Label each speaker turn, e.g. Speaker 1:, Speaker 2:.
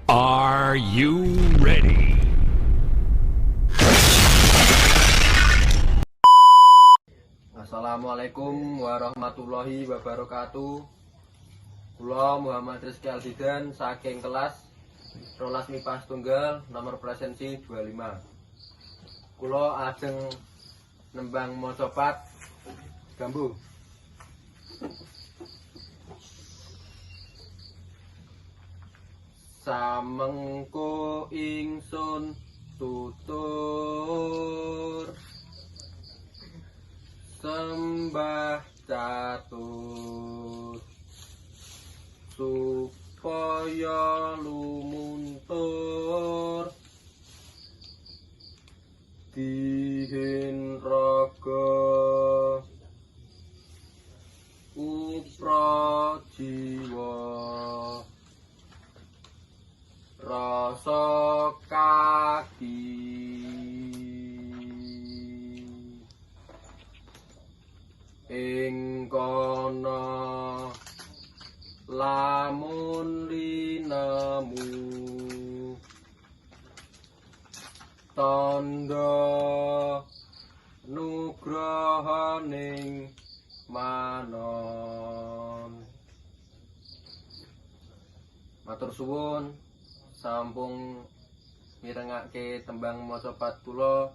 Speaker 1: Are you ready?
Speaker 2: Assalamualaikum warahmatullahi wabarakatuh. Kula Muhammad Rizky Aldidan saking kelas 12 MIPA setunggal nomor presensi 25. Kula ajeng nembang maca pat gambu. Samengko ingsun tutur sembah catur supaya lumuntur dihin raga upra jiwa rasa kaki ing kono lamun linemu tandha nugrahaning manon. Matur suwun sampung mirengake tembang maca pat kula.